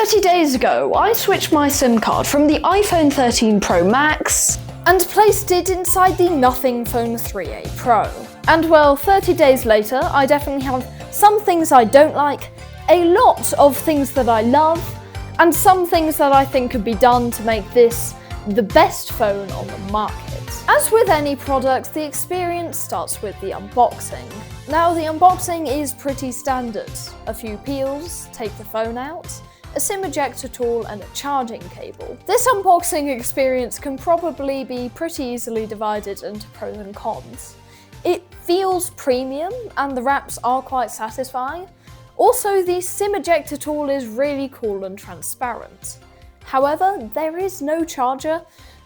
30 days ago, I switched my SIM card from the iPhone 13 Pro Max and placed it inside the Nothing Phone 3a Pro. And well, 30 days later, I definitely have some things I don't like, a lot of things that I love, and some things that I think could be done to make this the best phone on the market. As with any product, the experience starts with the unboxing. Now, the unboxing is pretty standard. A few peels, take the phone out, a SIM ejector tool and a charging cable. This unboxing experience can probably be pretty easily divided into pros and cons. It feels premium and the wraps are quite satisfying. Also, the SIM ejector tool is really cool and transparent. However, there is no charger,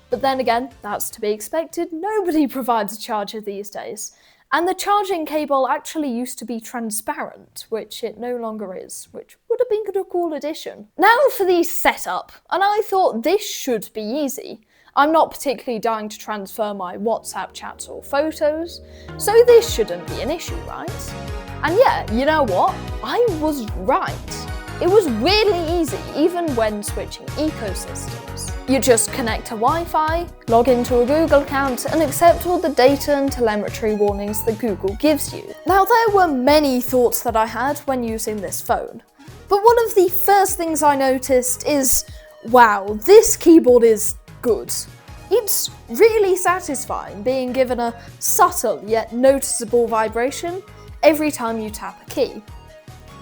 but then again, that's to be expected. Nobody provides a charger these days. And the charging cable actually used to be transparent, which it no longer is, which would have been a cool addition. Now for the setup, and I thought this should be easy. I'm not particularly dying to transfer my WhatsApp chats or photos, so this shouldn't be an issue, right? And yeah, you know what? I was right. It was weirdly easy, even when switching ecosystems. You just connect to Wi-Fi, log into a Google account, and accept all the data and telemetry warnings that Google gives you. Now, there were many thoughts that I had when using this phone, but one of the first things I noticed is, wow, this keyboard is good. It's really satisfying being given a subtle yet noticeable vibration every time you tap a key.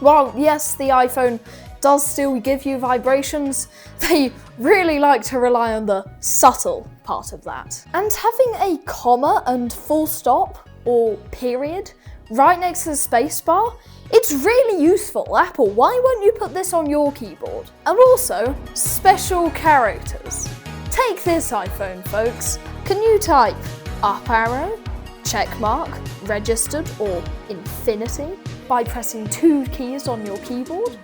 While yes, the iPhone does still give you vibrations, they really like to rely on the subtle part of that. And having a comma and full stop, or period, right next to the spacebar, it's really useful. Apple, why won't you put this on your keyboard? And also, special characters. Take this iPhone, folks. Can you type up arrow, check mark, registered, or infinity by pressing 2 keys on your keyboard?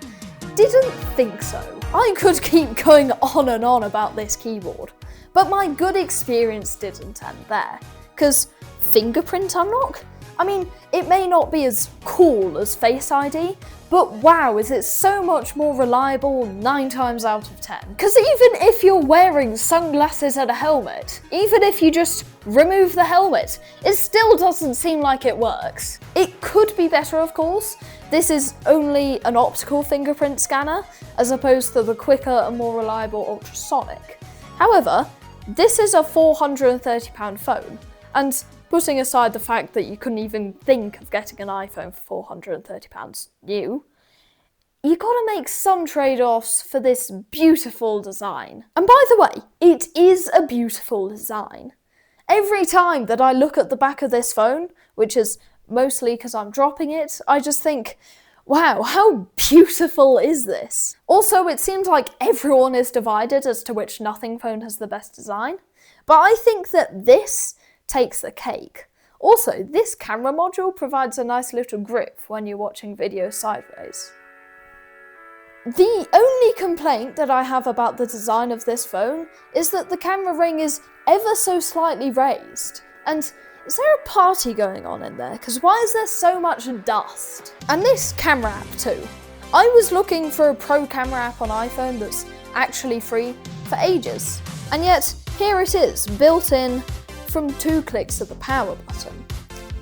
Didn't think so. I could keep going on and on about this keyboard, but my good experience didn't end there, because fingerprint unlock? I mean, it may not be as cool as Face ID, but wow, is it so much more reliable 9 times out of 10. Because even if you're wearing sunglasses and a helmet, even if you just remove the helmet, it still doesn't seem like it works. It could be better, of course. This is only an optical fingerprint scanner, as opposed to the quicker and more reliable ultrasonic. However, this is a £430 phone, and putting aside the fact that you couldn't even think of getting an iPhone for £430 new, you gotta make some trade-offs for this beautiful design. And by the way, it is a beautiful design. Every time that I look at the back of this phone, which is mostly because I'm dropping it, I just think, wow, how beautiful is this? Also, it seems like everyone is divided as to which Nothing phone has the best design, but I think that this takes the cake. Also, this camera module provides a nice little grip when you're watching videos sideways. The only complaint that I have about the design of this phone is that the camera ring is ever so slightly raised. And is there a party going on in there? Because why is there so much dust? And this camera app too. I was looking for a pro camera app on iPhone that's actually free for ages. And yet, here it is, built in from 2 clicks of the power button.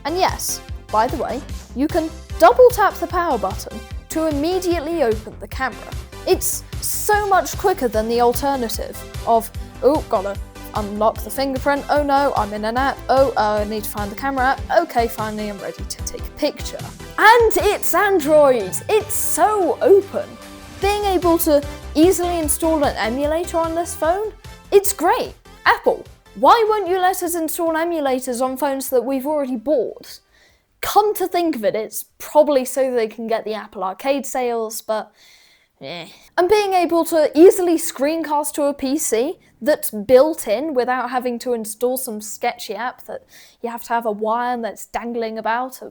And yes, by the way, you can double tap the power button to immediately open the camera. It's so much quicker than the alternative of, oh, gotta unlock the fingerprint, oh no, I'm in an app, oh, I need to find the camera app, okay, finally I'm ready to take a picture. And it's Android! It's so open! Being able to easily install an emulator on this phone, it's great. Apple, why won't you let us install emulators on phones that we've already bought? Come to think of it, it's probably so they can get the Apple Arcade sales, but And being able to easily screencast to a PC that's built in without having to install some sketchy app that you have to have a wire that's dangling about.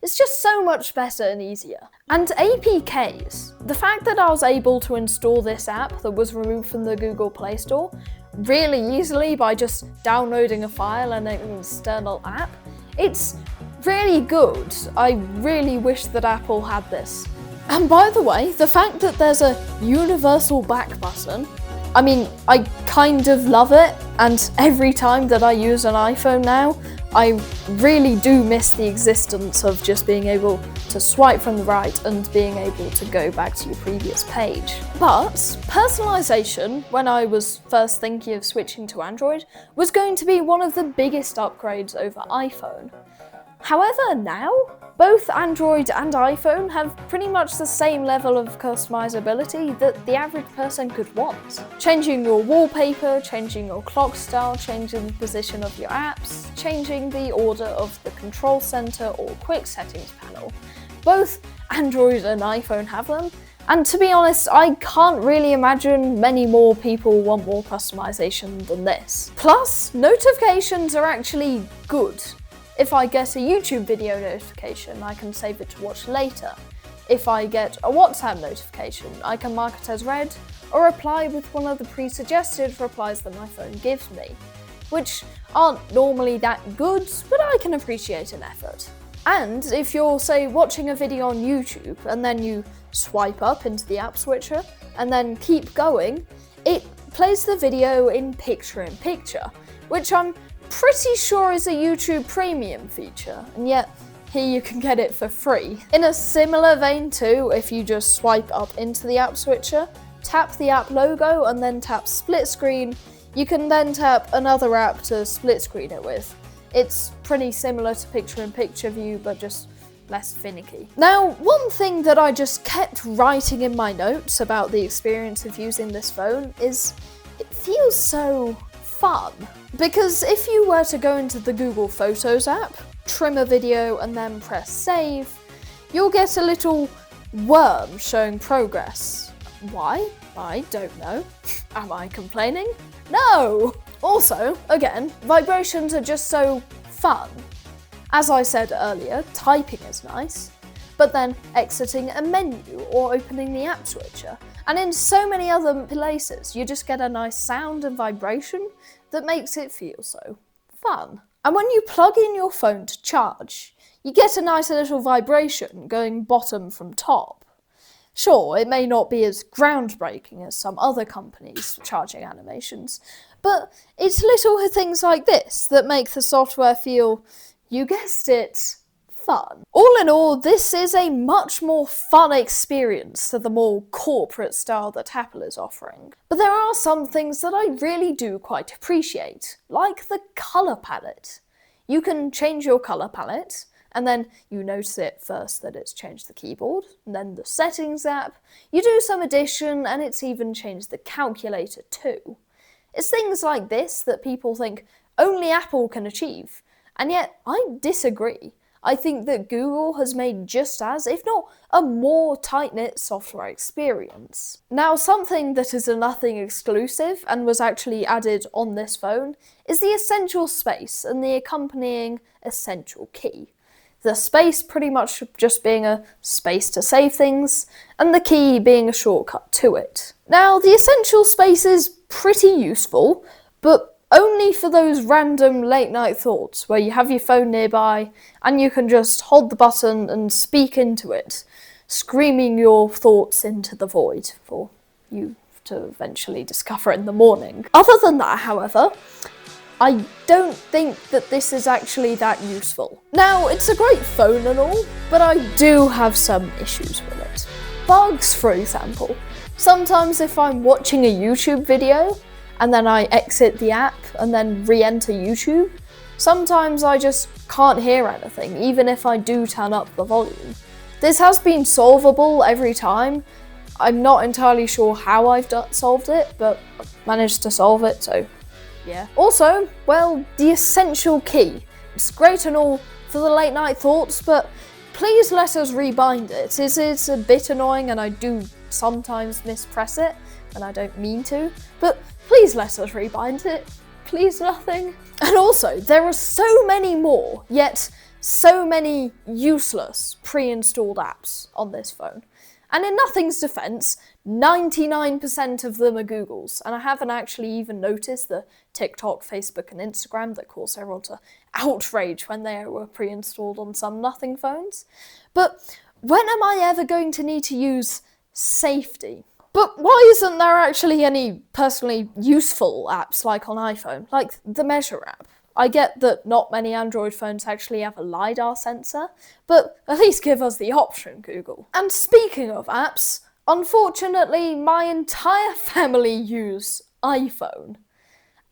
It's just so much better and easier. And APKs. The fact that I was able to install this app that was removed from the Google Play Store really easily by just downloading a file and an external app, it's really good. I really wish that Apple had this And by the way, the fact that there's a universal back button, I mean, I kind of love it, and every time that I use an iPhone now, I really do miss the existence of just being able to swipe from the right and being able to go back to your previous page. But personalization, when I was first thinking of switching to Android, was going to be one of the biggest upgrades over iPhone. However, now, both Android and iPhone have pretty much the same level of customizability that the average person could want. Changing your wallpaper, changing your clock style, changing the position of your apps, changing the order of the control center or quick settings panel. Both Android and iPhone have them, and to be honest, I can't really imagine many more people want more customization than this. Plus, notifications are actually good. If I get a YouTube video notification, I can save it to watch later. If I get a WhatsApp notification, I can mark it as read or reply with one of the pre-suggested replies that my phone gives me, which aren't normally that good, but I can appreciate an effort. And if you're, say, watching a video on YouTube and then you swipe up into the app switcher and then keep going, it plays the video in picture-in-picture, which I'm pretty sure is a YouTube Premium feature, and yet here you can get it for free. In a similar vein too, if you just swipe up into the app switcher, tap the app logo and then tap split screen, you can then tap another app to split screen it with. It's pretty similar to picture-in-picture view, but just less finicky. Now, one thing that I just kept writing in my notes about the experience of using this phone is it feels so fun. Because if you were to go into the Google Photos app, trim a video and then press save, you'll get a little worm showing progress. Why? I don't know. Am I complaining? No! Also, again, vibrations are just so fun. As I said earlier, typing is nice, but then exiting a menu or opening the app switcher, and in so many other places, you just get a nice sound and vibration that makes it feel so fun. And when you plug in your phone to charge, you get a nice little vibration going bottom from top. Sure, it may not be as groundbreaking as some other companies' charging animations, but it's little things like this that make the software feel, you guessed it, fun. All in all, this is a much more fun experience to the more corporate style that Apple is offering. But there are some things that I really do quite appreciate, like the colour palette. You can change your colour palette, and then you notice it first that it's changed the keyboard, and then the settings app, you do some addition, and it's even changed the calculator too. It's things like this that people think only Apple can achieve, and yet I disagree. I think that Google has made just as, if not a more tight-knit software experience. Now, something that is a Nothing exclusive and was actually added on this phone is the Essential Space and the accompanying Essential Key. The space pretty much just being a space to save things, and the key being a shortcut to it. Now, the Essential Space is pretty useful, but only for those random late night thoughts where you have your phone nearby and you can just hold the button and speak into it, screaming your thoughts into the void for you to eventually discover in the morning. Other than that, however, I don't think that this is actually that useful. Now, it's a great phone and all, but I do have some issues with it. Bugs, for example. Sometimes if I'm watching a YouTube video, and then I exit the app and then re-enter YouTube, sometimes I just can't hear anything, even if I do turn up the volume. This has been solvable every time. I'm not entirely sure how I've solved it, but I've managed to solve it, so yeah. Also, well, the Essential Key. It's great and all for the late night thoughts, but please let us rebind it. It's a bit annoying and I do sometimes mispress it, and I don't mean to, but please let us rebind it. Please nothing. And also, there are so many more, yet so many useless pre-installed apps on this phone. And in Nothing's defense, 99% of them are Google's, and I haven't actually even noticed the TikTok, Facebook, and Instagram that caused everyone to outrage when they were pre-installed on some Nothing phones. But when am I ever going to need to use safety? But why isn't there actually any personally useful apps like on iPhone, like the Measure app? I get that not many Android phones actually have a LiDAR sensor, but at least give us the option, Google. And speaking of apps, unfortunately my entire family use iPhone.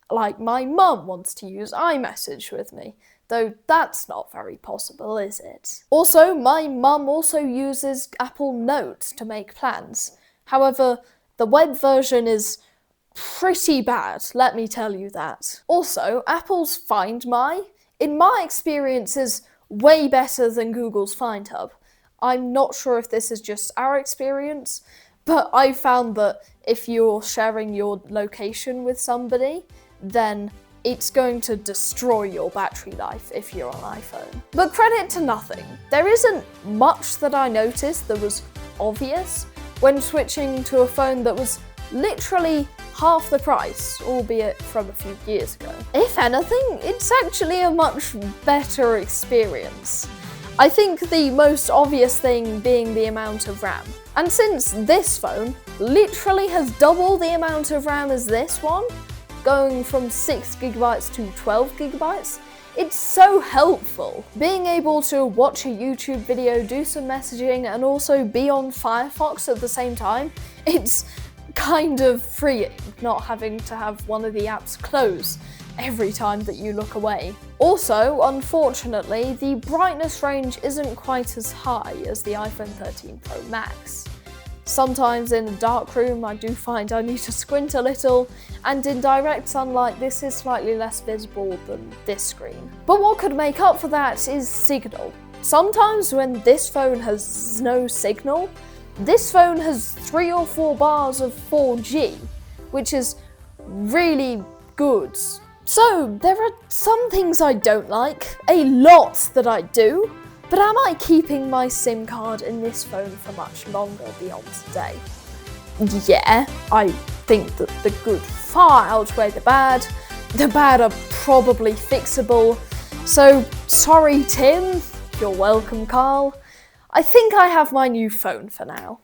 Like, my mum wants to use iMessage with me, though that's not very possible, is it? Also, my mum also uses Apple Notes to make plans. However, the web version is pretty bad, let me tell you that. Also, Apple's Find My, in my experience, is way better than Google's Find Hub. I'm not sure if this is just our experience, but I found that if you're sharing your location with somebody, then it's going to destroy your battery life if you're on iPhone. But credit to nothing. There isn't much that I noticed that was obvious when switching to a phone that was literally half the price, albeit from a few years ago. If anything, it's actually a much better experience. I think the most obvious thing being the amount of RAM. And since this phone literally has double the amount of RAM as this one, going from 6GB to 12GB, it's so helpful. Being able to watch a YouTube video, do some messaging, and also be on Firefox at the same time, it's kind of freeing, not having to have one of the apps close every time that you look away. Also, unfortunately, the brightness range isn't quite as high as the iPhone 13 Pro Max. Sometimes in a dark room I do find I need to squint a little, and in direct sunlight this is slightly less visible than this screen. But what could make up for that is signal. Sometimes when this phone has no signal, this phone has 3 or 4 bars of 4G, which is really good. So there are some things I don't like, a lot that I do, but am I keeping my SIM card in this phone for much longer beyond today? Yeah, I think that the good far outweigh the bad. The bad are probably fixable. So sorry Tim, you're welcome Carl. I think I have my new phone for now.